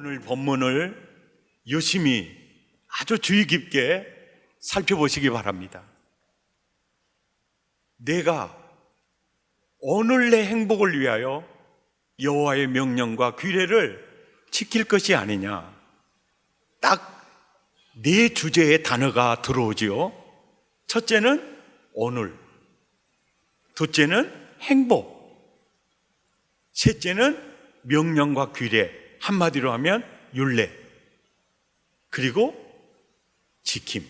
오늘 본문을 유심히 아주 주의 깊게 살펴보시기 바랍니다. 내가 오늘 내 행복을 위하여 여호와의 명령과 규례를 지킬 것이 아니냐, 딱 네 주제의 단어가 들어오지요. 첫째는 오늘, 둘째는 행복, 셋째는 명령과 규례, 한마디로 하면 율례, 그리고 지킴.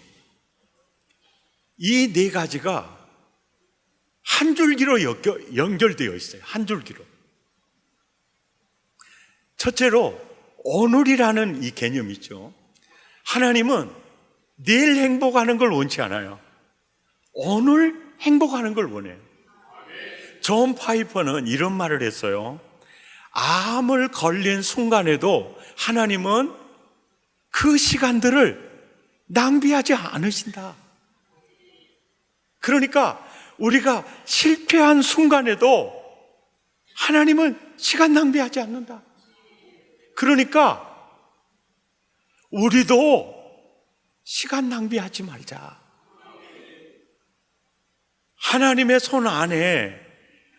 이 네 가지가 한 줄기로 연결되어 있어요. 한 줄기로. 첫째로 오늘이라는 이 개념이 있죠. 하나님은 내일 행복하는 걸 원치 않아요. 오늘 행복하는 걸 원해요. 존 파이퍼는 이런 말을 했어요. 암을 걸린 순간에도 하나님은 그 시간들을 낭비하지 않으신다. 그러니까 우리가 실패한 순간에도 하나님은 시간 낭비하지 않는다. 그러니까 우리도 시간 낭비하지 말자. 하나님의 손 안에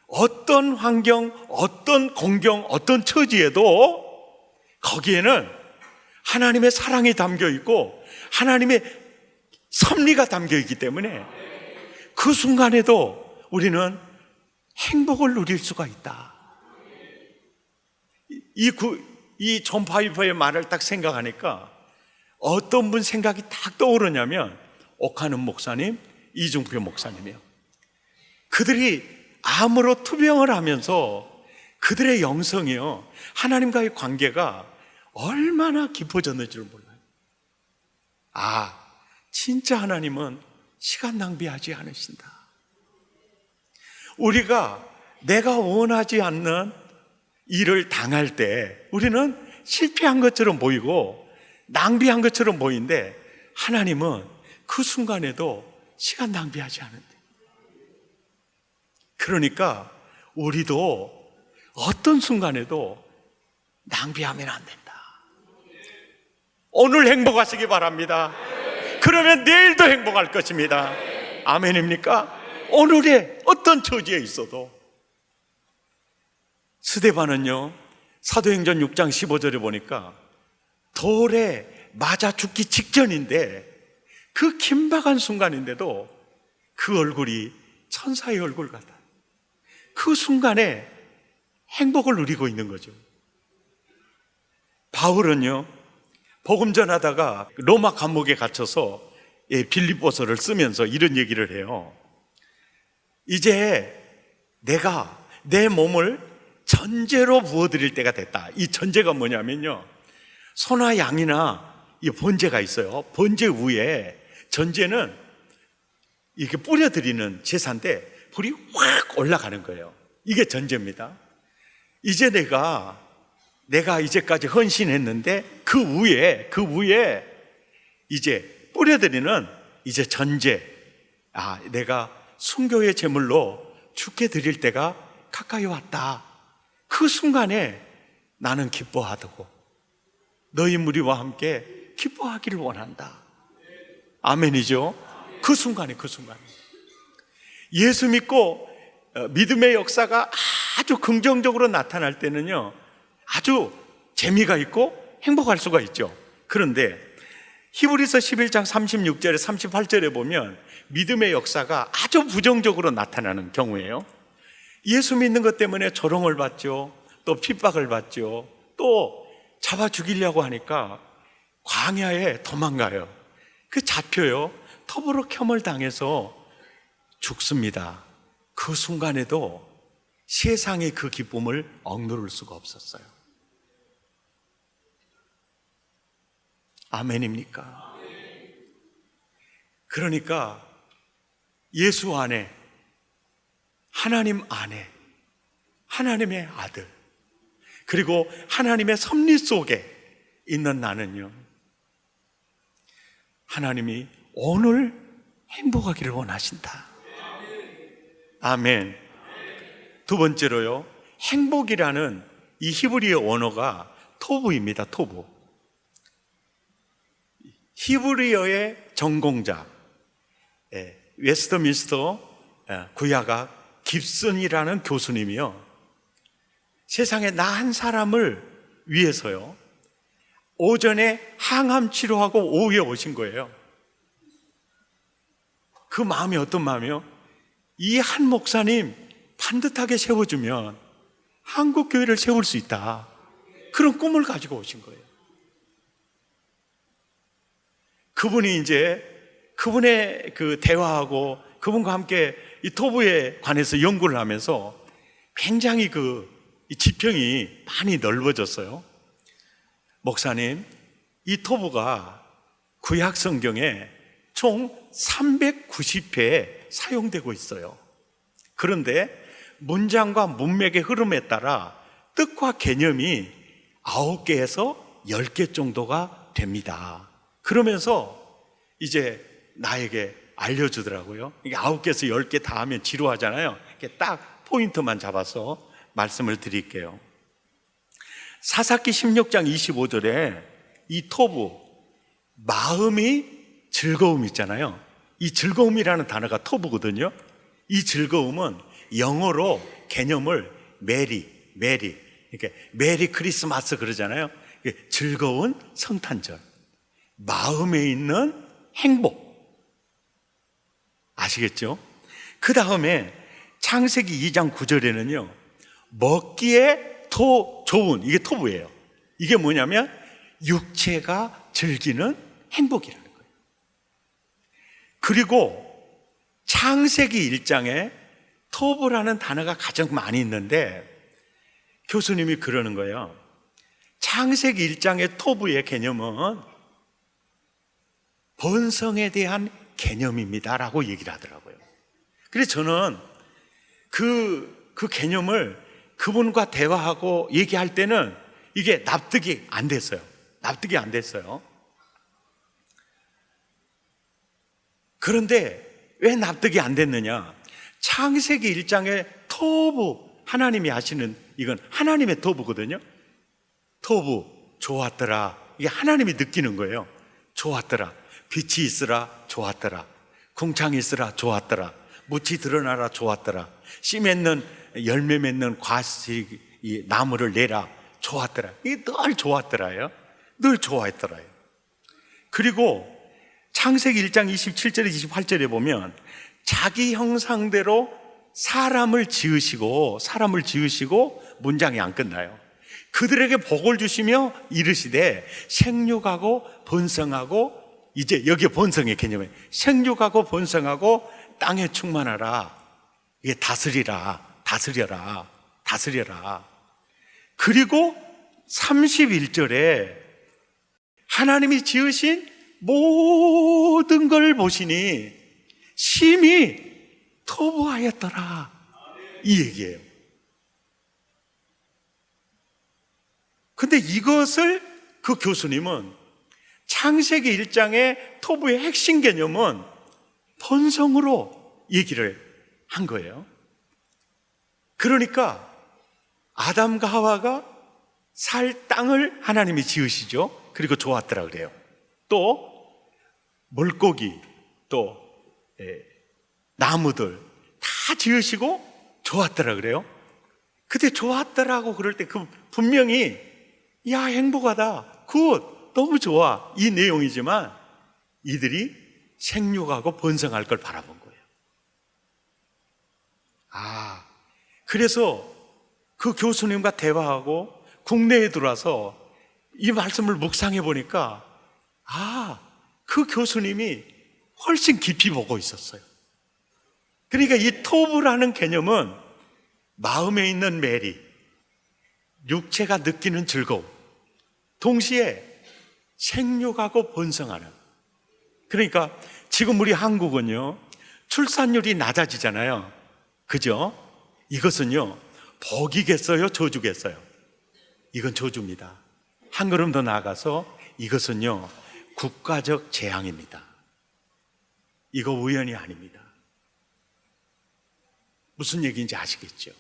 어떤 환경, 어떤 공경, 어떤 처지에도 거기에는 하나님의 사랑이 담겨 있고 하나님의 섭리가 담겨 있기 때문에 그 순간에도 우리는 행복을 누릴 수가 있다. 이 존 파이퍼의 말을 딱 생각하니까 어떤 분 생각이 딱 떠오르냐면 옥하는 목사님, 이중표 목사님이요. 그들이 암으로 투병을 하면서 그들의 영성이요, 하나님과의 관계가 얼마나 깊어졌는지를 몰라요. 아, 진짜 하나님은 시간 낭비하지 않으신다. 우리가 내가 원하지 않는 일을 당할 때 우리는 실패한 것처럼 보이고 낭비한 것처럼 보이는데 하나님은 그 순간에도 시간 낭비하지 않는데. 그러니까 우리도 어떤 순간에도 낭비하면 안 된다. 오늘 행복하시기 바랍니다. 그러면 내일도 행복할 것입니다. 아멘입니까? 오늘의 어떤 처지에 있어도. 스데반은요, 사도행전 6장 15절에 보니까 돌에 맞아 죽기 직전인데 그 긴박한 순간인데도 그 얼굴이 천사의 얼굴 같아. 그 순간에 행복을 누리고 있는 거죠. 바울은요, 복음 전하다가 로마 감옥에 갇혀서 빌립보서를 쓰면서 이런 얘기를 해요. 이제 내가 내 몸을 전제로 부어드릴 때가 됐다. 이 전제가 뭐냐면요, 소나 양이나 이 번제가 있어요. 번제 위에 전제는 이렇게 뿌려드리는 제사인데 불이 확 올라가는 거예요. 이게 전제입니다. 이제 내가 이제까지 헌신했는데 그 위에 이제 뿌려드리는 이제 전제, 내가 순교의 제물로 주께 드릴 때가 가까이 왔다. 그 순간에 나는 기뻐하고 너희 무리와 함께 기뻐하기를 원한다. 아멘이죠? 그 순간에 예수 믿고 믿음의 역사가 아주 긍정적으로 나타날 때는요, 아주 재미가 있고 행복할 수가 있죠. 그런데 히브리서 11장 36절에 38절에 보면 믿음의 역사가 아주 부정적으로 나타나는 경우예요. 예수 믿는 것 때문에 조롱을 받죠. 또 핍박을 받죠. 또 잡아 죽이려고 하니까 광야에 도망가요. 그 잡혀요. 터부로켬을 당해서 죽습니다. 그 순간에도 세상의 그 기쁨을 억누를 수가 없었어요. 아멘입니까? 그러니까 예수 안에, 하나님 안에, 하나님의 아들, 그리고 하나님의 섭리 속에 있는 나는요, 하나님이 오늘 행복하기를 원하신다. 아멘. 두 번째로요, 행복이라는 이 히브리어 언어가 토부입니다. 토부. 히브리어의 전공자, 웨스트민스터 구약학 깁슨이라는 교수님이요, 세상에 나 한 사람을 위해서요, 오전에 항암 치료하고 오후에 오신 거예요. 그 마음이 어떤 마음이요? 이 한 목사님 반듯하게 세워주면 한국 교회를 세울 수 있다, 그런 꿈을 가지고 오신 거예요. 그분이 이제 그분의 그 대화하고 그분과 함께 이 토부에 관해서 연구를 하면서 굉장히 이 지평이 많이 넓어졌어요. 목사님, 이 토부가 구약 성경에 총 390회 사용되고 있어요. 그런데 문장과 문맥의 흐름에 따라 뜻과 개념이 9개에서 10개 정도가 됩니다. 그러면서 이제 나에게 알려주더라고요. 이게 9개에서 10개 다 하면 지루하잖아요. 이렇게 딱 포인트만 잡아서 말씀을 드릴게요. 사사기 16장 25절에 이 토부, 마음이 즐거움 있잖아요. 이 즐거움이라는 단어가 토부거든요. 이 즐거움은 영어로 개념을 메리, 이렇게 메리 크리스마스 그러잖아요. 즐거운 성탄절, 마음에 있는 행복, 아시겠죠? 그 다음에 창세기 2장 9절에는요 먹기에 좋은, 이게 토부예요. 이게 뭐냐면 육체가 즐기는 행복이라는 거예요. 그리고 창세기 1장에 토부라는 단어가 가장 많이 있는데 교수님이 그러는 거예요. 창세기 1장의 토부의 개념은 번성에 대한 개념입니다라고 얘기를 하더라고요. 그래서 저는 그 개념을 그분과 대화하고 얘기할 때는 이게 납득이 안 됐어요. 그런데 왜 납득이 안 됐느냐? 창세기 1장의 토부, 하나님이 하시는, 이건 하나님의 토부거든요. 토부, 좋았더라. 이게 하나님이 느끼는 거예요. 좋았더라. 빛이 있으라, 좋았더라. 궁창이 있으라, 좋았더라. 묻이 드러나라, 좋았더라. 씨 맺는, 열매 맺는 과실, 이 나무를 내라, 좋았더라. 이게 늘 좋았더라요. 늘 좋아했더라요. 그리고 창세기 1장 27절에 28절에 보면 자기 형상대로 사람을 지으시고 문장이 안 끝나요. 그들에게 복을 주시며 이르시되 생육하고 번성하고, 이제 여기에 번성의 개념이에요. 생육하고 번성하고 땅에 충만하라. 이게 다스려라. 그리고 31절에 하나님이 지으신 모든 걸 보시니 심히 토부하였더라, 이 얘기예요. 근데 이것을 그 교수님은 창세기 1장의 토부의 핵심 개념은 번성으로 얘기를 한 거예요. 그러니까 아담과 하와가 살 땅을 하나님이 지으시죠. 그리고 좋았더라 그래요. 또 물고기, 또 나무들 다 지으시고 좋았더라 그래요. 그때 좋았더라고 그럴 때 그 분명히 야, 행복하다, 굿, 너무 좋아, 이 내용이지만 이들이 생육하고 번성할 걸 바라본 거예요. 그래서 그 교수님과 대화하고 국내에 들어와서 이 말씀을 묵상해 보니까 그 교수님이 훨씬 깊이 보고 있었어요. 그러니까 이 토부라는 개념은 마음에 있는 메리, 육체가 느끼는 즐거움, 동시에 생육하고 번성하는. 그러니까 지금 우리 한국은요 출산율이 낮아지잖아요. 그죠? 이것은요 복이겠어요, 저주겠어요? 이건 저주입니다. 한 걸음 더 나아가서 이것은요 국가적 재앙입니다. 이거 우연이 아닙니다. 무슨 얘기인지 아시겠죠?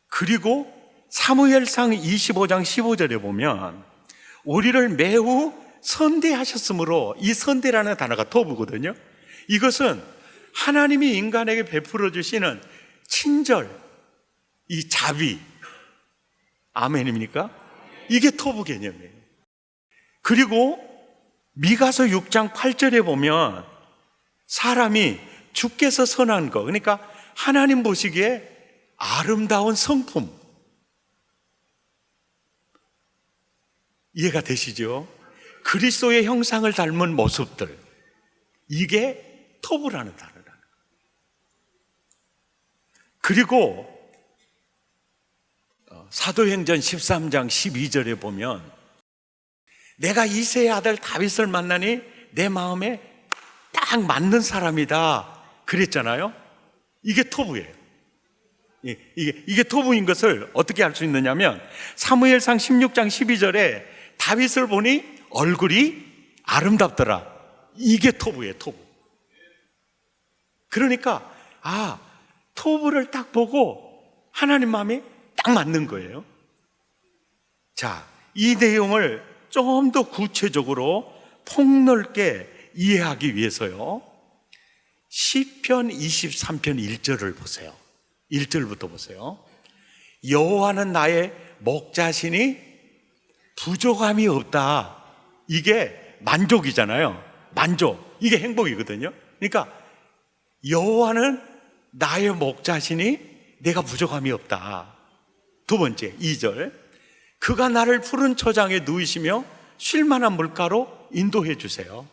그리고 사무엘상 25장 15절에 보면 우리를 매우 선대하셨으므로, 이 선대라는 단어가 토부거든요. 이것은 하나님이 인간에게 베풀어 주시는 친절, 이 자비. 아멘입니까? 이게 토부 개념이에요. 그리고 미가서 6장 8절에 보면 사람이 주께서 선한 거, 그러니까 하나님 보시기에 아름다운 성품, 이해가 되시죠? 그리스도의 형상을 닮은 모습들, 이게 토부라는 단어다. 그리고 사도행전 13장 12절에 보면 내가 이새의 아들 다윗을 만나니 내 마음에 딱 맞는 사람이다 그랬잖아요. 이게 토부예요. 이게 토부인 것을 어떻게 알 수 있느냐면 사무엘상 16장 12절에 다윗을 보니 얼굴이 아름답더라. 이게 토부예요, 토부. 그러니까 토부를 딱 보고 하나님 마음이 딱 맞는 거예요. 자, 이 내용을 좀 더 구체적으로 폭넓게 이해하기 위해서요, 시편 23편 1절을 보세요. 1절부터 보세요. 여호와는 나의 목자시니 부족함이 없다. 이게 만족이잖아요. 만족. 이게 행복이거든요. 그러니까 여호와는 나의 목자시니 내가 부족함이 없다. 두 번째 2절, 그가 나를 푸른 초장에 누이시며 쉴만한 물가로 인도해 주세요.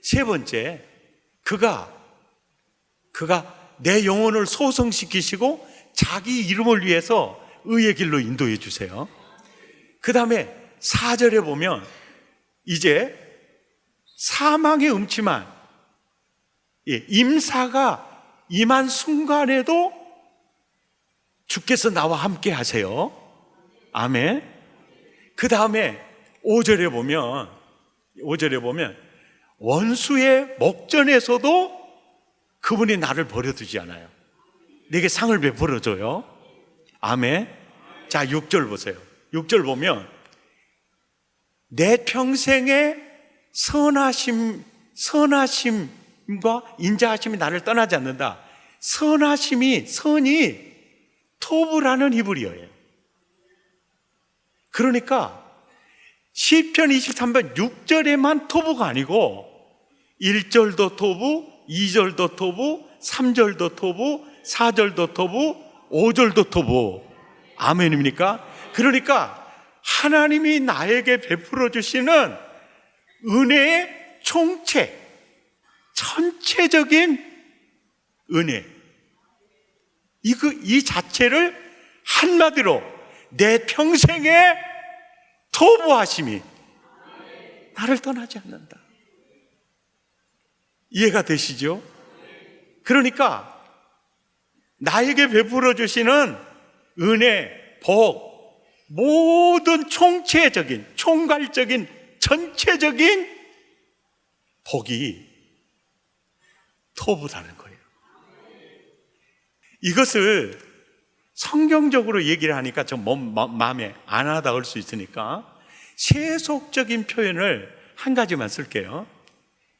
세 번째, 그가 내 영혼을 소성시키시고 자기 이름을 위해서 의의 길로 인도해 주세요. 그 다음에 4절에 보면 이제 사망의 음침한 임사가 임한 순간에도 주께서 나와 함께 하세요. 아멘. 그 다음에 5절에 보면 원수의 목전에서도 그분이 나를 버려두지 않아요. 내게 상을 베풀어 줘요. 아멘. 자, 6절 보세요. 6절 보면 내 평생의 선하심과 인자하심이 나를 떠나지 않는다. 선이 토부라는 히브리어예요. 그러니까 시편 23편 6절에만 토부가 아니고 1절도 토부, 2절도 토부, 3절도 토부, 4절도 토부, 5절도 토부. 아멘입니까? 그러니까 하나님이 나에게 베풀어 주시는 은혜의 총체, 전체적인 은혜, 이 자체를 한마디로 내 평생의 토부하심이 나를 떠나지 않는다. 이해가 되시죠? 그러니까 나에게 베풀어 주시는 은혜, 복, 모든 총괄적인 전체적인 복이 토부라는 거예요. 이것을 성경적으로 얘기를 하니까 좀 마음에 안 와닿을 수 있으니까 세속적인 표현을 한 가지만 쓸게요.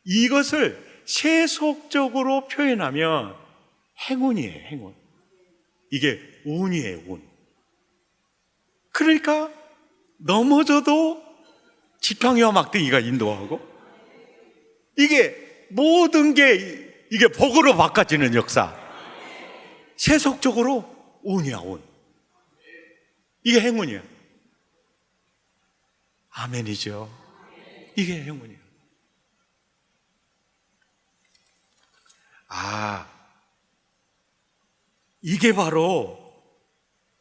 이것을 세속적으로 표현하면 행운이에요, 행운. 이게 운이에요, 운. 그러니까 넘어져도 지팡이와 막대기가 인도하고, 이게 모든 게 이게 복으로 바꿔지는 역사. 세속적으로 운이야, 운. 이게 행운이야. 아멘이죠. 이게 행운이야. 이게 바로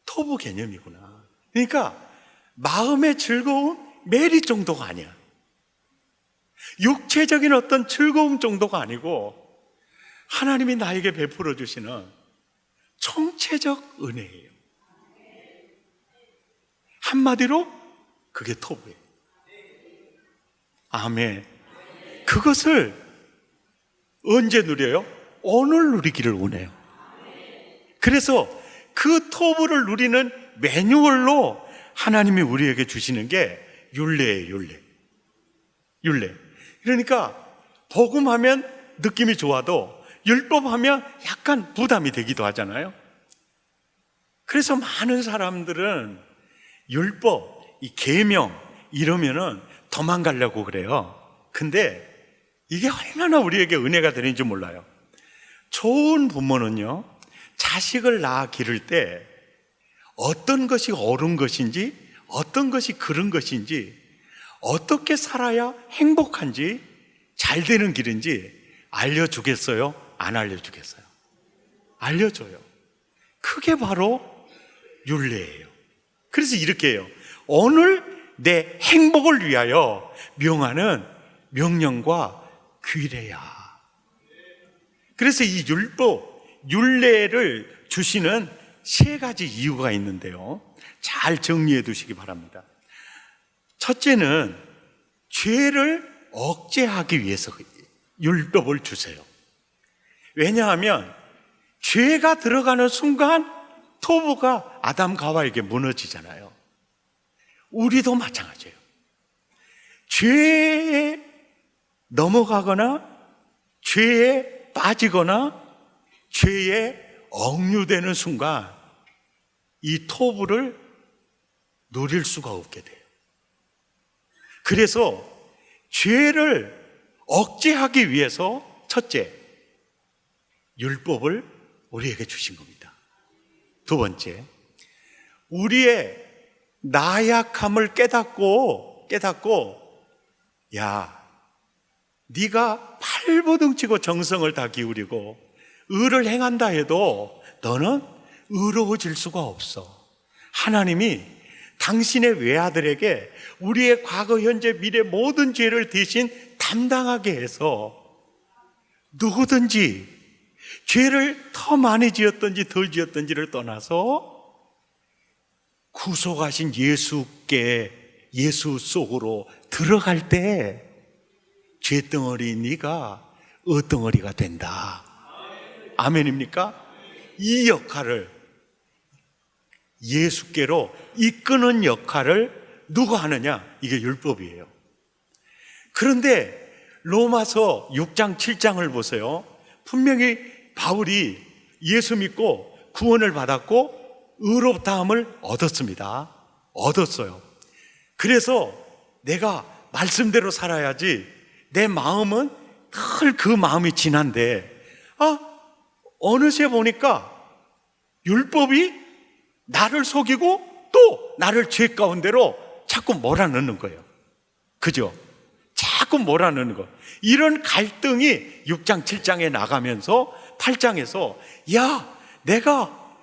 토부 개념이구나. 그러니까 마음의 즐거움, 메리 정도가 아니야. 육체적인 어떤 즐거움 정도가 아니고 하나님이 나에게 베풀어 주시는 총체적 은혜예요. 한마디로 그게 토부예요. 아멘. 그것을 언제 누려요? 오늘 누리기를 원해요. 그래서 그 토부를 누리는 매뉴얼로 하나님이 우리에게 주시는 게 율례예요. 율례. 그러니까 복음하면 느낌이 좋아도 율법하면 약간 부담이 되기도 하잖아요. 그래서 많은 사람들은 율법, 이 계명 이러면은 도망가려고 그래요. 근데 이게 얼마나 우리에게 은혜가 되는지 몰라요. 좋은 부모는요, 자식을 낳아 기를 때 어떤 것이 옳은 것인지, 어떤 것이 그른 것인지, 어떻게 살아야 행복한지, 잘 되는 길인지 알려주겠어요? 안 알려주겠어요? 알려줘요. 그게 바로 율례예요. 그래서 이렇게 해요. 오늘 내 행복을 위하여 명하는 명령과 규례야. 그래서 이 율법, 율례를 주시는 세 가지 이유가 있는데요, 잘 정리해 두시기 바랍니다. 첫째는 죄를 억제하기 위해서 율법을 주세요. 왜냐하면 죄가 들어가는 순간 토부가 아담 가와에게 무너지잖아요. 우리도 마찬가지예요. 죄에 넘어가거나 죄에 빠지거나 죄에 억류되는 순간 이 토부를 누릴 수가 없게 돼요. 그래서 죄를 억제하기 위해서 첫째, 율법을 우리에게 주신 겁니다. 두 번째, 우리의 나약함을 깨닫고 야, 네가 팔보등치고 정성을 다 기울이고 의를 행한다 해도 너는 의로워질 수가 없어. 하나님이 당신의 외아들에게 우리의 과거, 현재, 미래 모든 죄를 대신 담당하게 해서 누구든지 죄를 더 많이 지었든지 덜 지었든지를 떠나서 구속하신 예수께, 예수 속으로 들어갈 때 죄덩어리 네가 의덩어리가 된다. 아멘입니까? 이 역할을, 예수께로 이끄는 역할을 누가 하느냐? 이게 율법이에요. 그런데 로마서 6장 7장을 보세요. 분명히 바울이 예수 믿고 구원을 받았고 의롭다함을 얻었습니다. 얻었어요. 그래서 내가 말씀대로 살아야지, 내 마음은 늘 그 마음이 진한데 어느새 보니까 율법이 나를 속이고 또 나를 죄 가운데로 자꾸 몰아넣는 거예요. 그죠? 자꾸 몰아넣는 거. 이런 갈등이 6장 7장에 나가면서 8장에서 야, 내가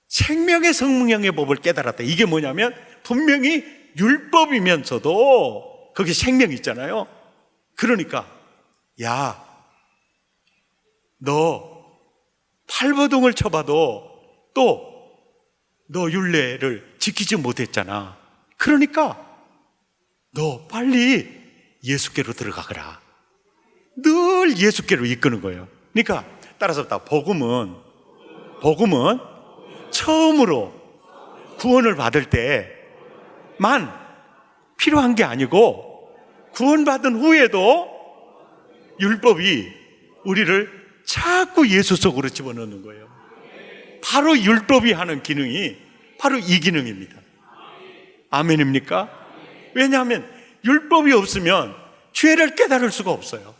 생명의 성령의 법을 깨달았다. 이게 뭐냐면 분명히 율법이면서도 거기 생명이 있잖아요. 그러니까 야, 너 팔보등을 쳐봐도 또 너 율례를 지키지 못했잖아. 그러니까 너 빨리 예수께로 들어가거라. 늘 예수께로 이끄는 거예요. 그러니까 따라서 복음은 처음으로 구원을 받을 때만 필요한 게 아니고 구원받은 후에도 율법이 우리를 자꾸 예수 속으로 집어넣는 거예요. 바로 율법이 하는 기능이 바로 이 기능입니다. 아멘입니까? 왜냐하면 율법이 없으면 죄를 깨달을 수가 없어요.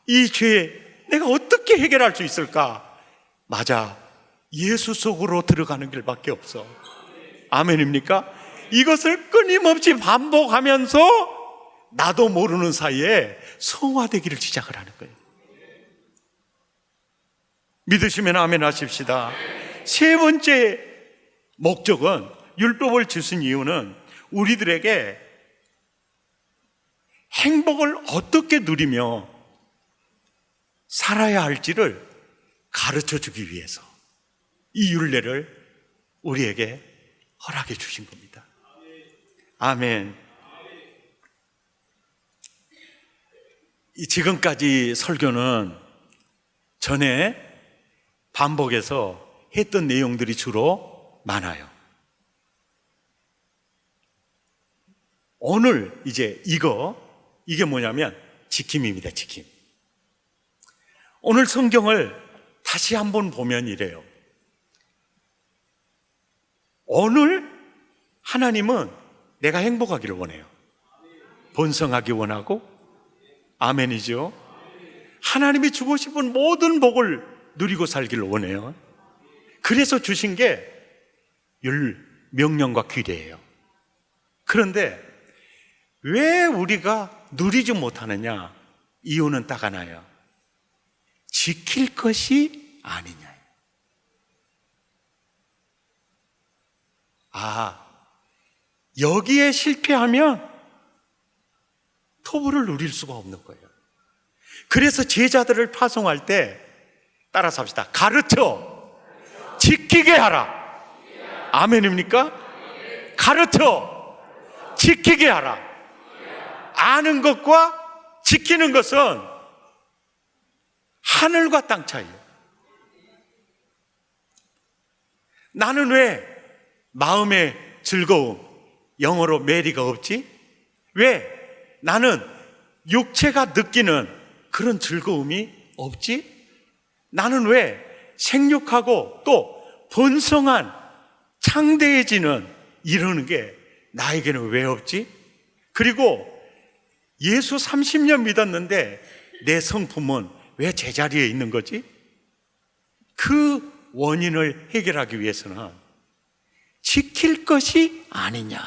이 죄 내가 어떻게 해결할 수 있을까? 맞아, 예수 속으로 들어가는 길밖에 없어. 아멘입니까? 이것을 끊임없이 반복하면서 나도 모르는 사이에 성화되기를 시작을 하는 거예요. 믿으시면 아멘 하십시다. 세 번째 목적은, 율법을 주신 이유는 우리들에게 행복을 어떻게 누리며 살아야 할지를 가르쳐 주기 위해서 이 율례를 우리에게 허락해 주신 겁니다. 아멘. 지금까지 설교는 전에 반복해서 했던 내용들이 주로 많아요. 오늘 이제 이게 뭐냐면 지킴입니다. 지킴. 오늘 성경을 다시 한번 보면 이래요. 오늘 하나님은 내가 행복하기를 원해요. 번성하기 원하고, 아멘이죠. 하나님이 주고 싶은 모든 복을 누리고 살기를 원해요. 그래서 주신 게 명령과 규례예요. 그런데 왜 우리가 누리지 못하느냐? 이유는 딱 하나예요. 지킬 것이 아니냐. 여기에 실패하면 토부를 누릴 수가 없는 거예요. 그래서 제자들을 파송할 때 따라서 합시다. 가르쳐 지키게 하라. 아멘입니까? 가르쳐 지키게 하라. 아는 것과 지키는 것은 하늘과 땅 차이예요. 나는 왜 마음의 즐거움, 영어로 메리가 없지? 왜 나는 육체가 느끼는 그런 즐거움이 없지? 나는 왜 생육하고 또 번성한 창대해지는 이러는 게 나에게는 왜 없지? 그리고 예수 30년 믿었는데 내 성품은 왜 제자리에 있는 거지? 그 원인을 해결하기 위해서는 지킬 것이 아니냐.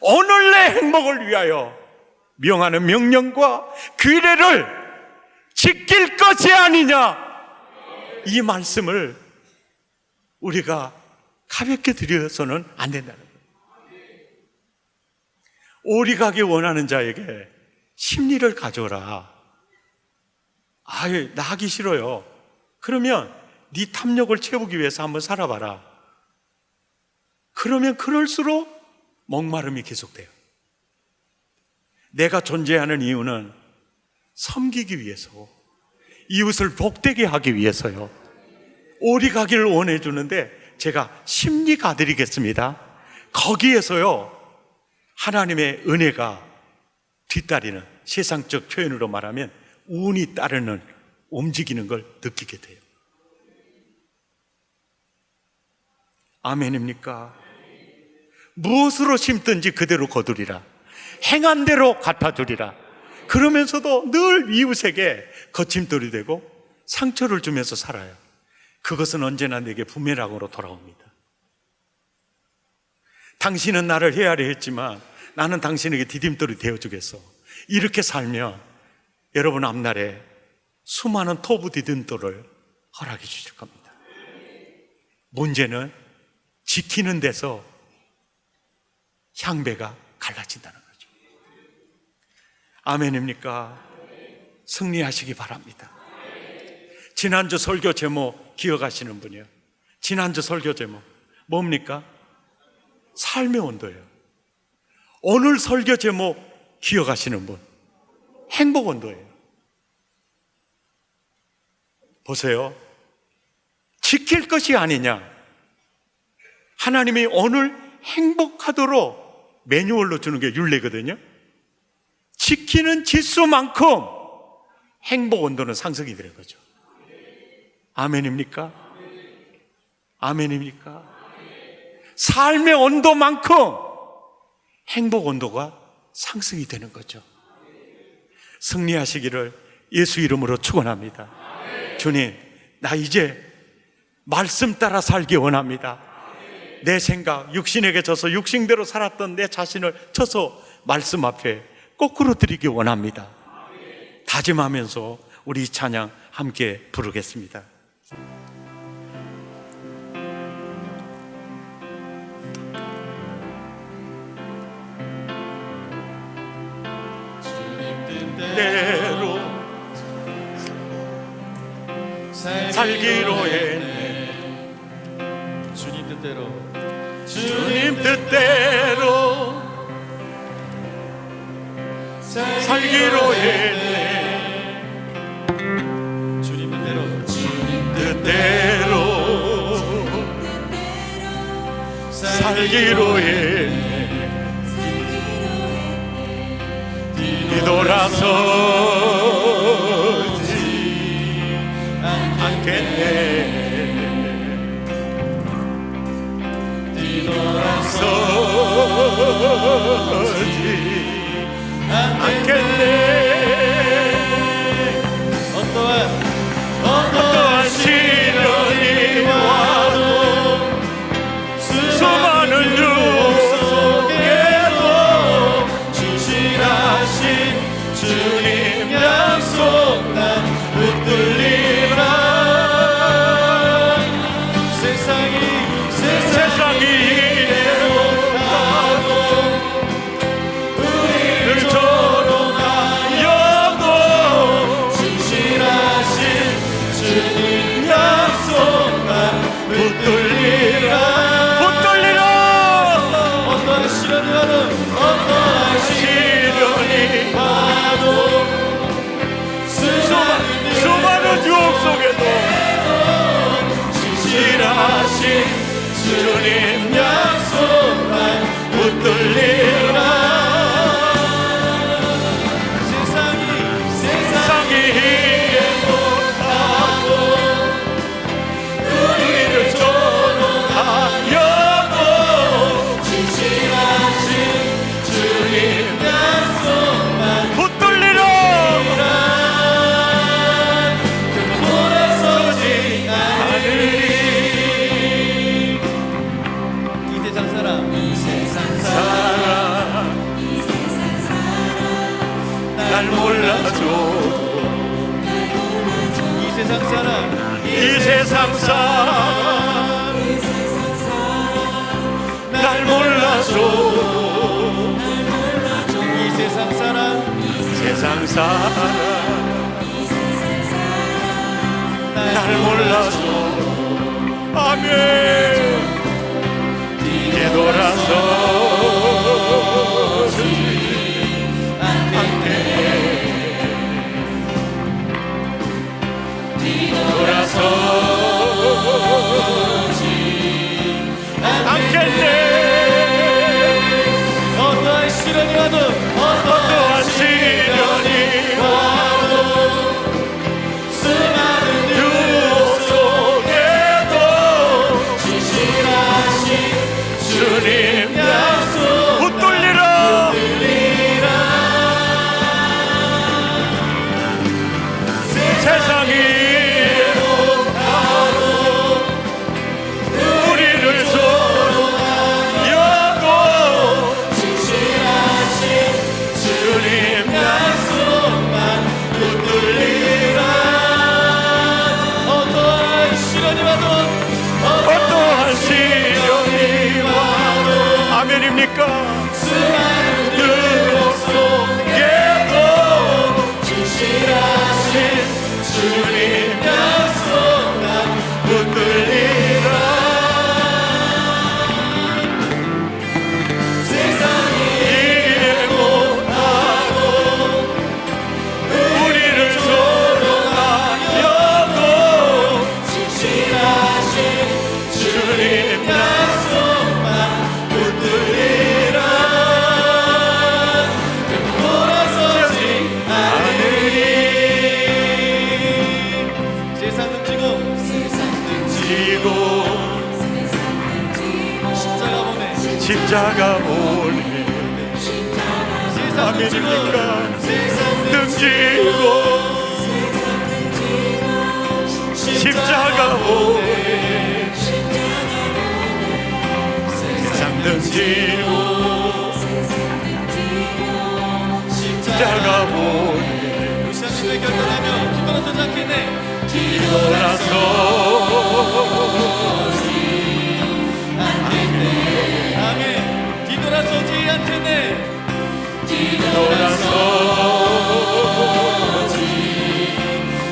오늘 내 행복을 위하여 명하는 명령과 규례를 지킬 것이 아니냐. 이 말씀을 우리가 가볍게 드려서는 안 된다는 거예요. 오리 가기 원하는 자에게 심리를 가져라. 나 하기 싫어요. 그러면 네 탐욕을 채우기 위해서 한번 살아봐라. 그러면 그럴수록 목마름이 계속돼요. 내가 존재하는 이유는 섬기기 위해서, 이웃을 복되게 하기 위해서요. 오리 가기를 원해 주는데 제가 심리 가드리겠습니다. 거기에서요 하나님의 은혜가 뒤따르는, 세상적 표현으로 말하면 운이 따르는, 움직이는 걸 느끼게 돼요. 아멘입니까? 무엇으로 심든지 그대로 거두리라. 행한 대로 갚아주리라. 그러면서도 늘 이웃에게 거침돌이 되고 상처를 주면서 살아요. 그것은 언제나 내게 부메랑으로 돌아옵니다. 당신은 나를 헤아려 했지만 나는 당신에게 디딤돌이 되어주겠어. 이렇게 살면 여러분 앞날에 수많은 토부 디딤돌을 허락해 주실 겁니다. 문제는 지키는 데서 향배가 갈라진다는 거죠. 아멘입니까? 승리하시기 바랍니다. 지난주 설교 제목 기억하시는 분이요? 지난주 설교 제목 뭡니까? 삶의 온도예요. 오늘 설교 제목 기억하시는 분, 행복 온도예요. 보세요. 지킬 것이 아니냐. 하나님이 오늘 행복하도록 매뉴얼로 주는 게 율례거든요. 지키는 지수만큼 행복 온도는 상승이 되는 거죠. 아멘입니까? 아멘입니까? 삶의 온도만큼 행복 온도가 상승이 되는 거죠. 승리하시기를 예수 이름으로 축원합니다. 주님, 나 이제 말씀 따라 살기 원합니다. 내 생각, 육신에게 져서 육신대로 살았던 내 자신을 쳐서 말씀 앞에 거꾸로 드리기 원합니다. 다짐하면서 우리 이 찬양 함께 부르겠습니다. 대로 살기로 했네. 주님 뜻대로 주님 뜻대로 살기로 했네. 주님 뜻대로 주님 살기로 했네. 뒤돌아서지 않겠네. 뒤돌아서지 않겠네. 어떠한 시련이 와도 수많은 유혹 속에도 진실하신 주님 약속 난 붙들리라. 세상이 이래도 우리를 조롱하여도 진실하신 주님 약속 난 붙들리라. 어떠한 시련이 와도 수많은 유혹 속에도 진실하신 주님 약속 난 붙들리라. 세상이 이해 못하고 우리를 조롱하여도 진실하신 주님 약속만 붙들리라. 돌아서지 않으리. 이 세상 사람 날 몰라줘. 이 세상 사람 날 몰라줘. 이 세상 사람 날 몰라줘. 아멘. 뒤돌아서지 않겠네. 뒤돌아서지 않겠네. 어떠한 시련이 와도 수많은 유혹 속에도 진실하신 주님 약속 붙들리라. 세상이 못하고 우리를 조롱하여도 진실하신 주님 약속만 붙들리라. 어떠한 시련이 와도 아멘입니까? 수많은 유혹 속에도 진실하신 주님 약속만 붙들리라. 세상이 이해 못하고 우리를 조롱하여도 진실하신 주님 약속만 붙들리라. 돌아서지 않으리. 세상은 지고 십자가 보내. 아멘입니까? 등지고 십자가 보내. 세상 등지고 십자가 보내. 루시아님을 결단하며 뒤돌아서지 않겠네. 뒤돌아서지 아멘. 뒤돌아서지 않겠네. 뒤돌아서지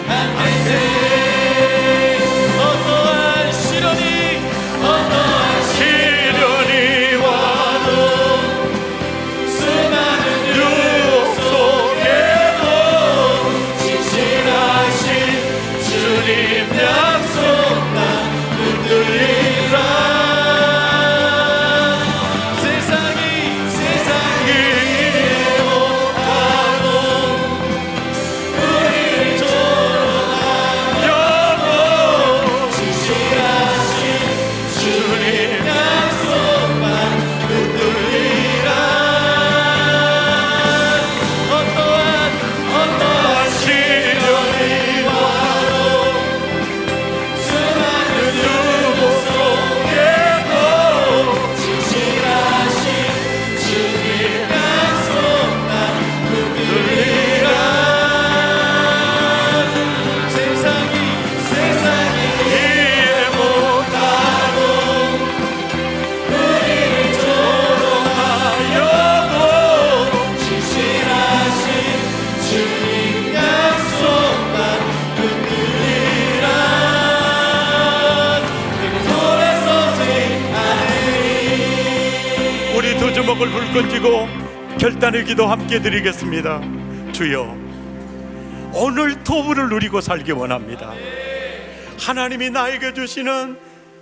않겠네. 어떠한 시련이 와도 수많은 유혹 속에도 진실하신 주님 마음을 불끈지고 결단의 기도 함께 드리겠습니다. 주여, 오늘 토부를 누리고 살기 원합니다. 하나님이 나에게 주시는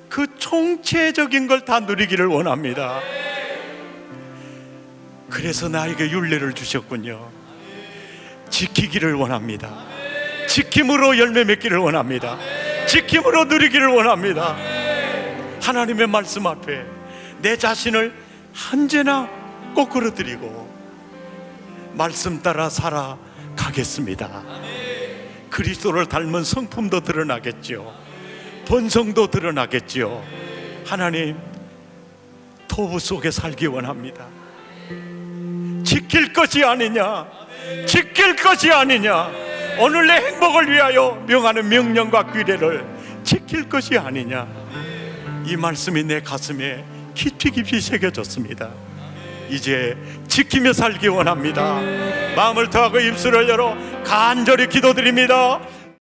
그 총체적인 걸 다 누리기를 원합니다. 그래서 나에게 율례를 주셨군요. 지키기를 원합니다. 지킴으로 열매 맺기를 원합니다. 지킴으로 누리기를 원합니다. 하나님의 말씀 앞에 내 자신을 언제나 거꾸로 드리고 말씀 따라 살아가겠습니다. 그리스도를 닮은 성품도 드러나겠죠. 본성도 드러나겠죠. 하나님, 토부 속에 살기 원합니다. 지킬 것이 아니냐, 지킬 것이 아니냐, 오늘 내 행복을 위하여 명하는 명령과 규례를 지킬 것이 아니냐, 이 말씀이 내 가슴에 깊이 새겨졌습니다. 이제 지키며 살기 원합니다. 마음을 더하고 입술을 열어 간절히 기도드립니다.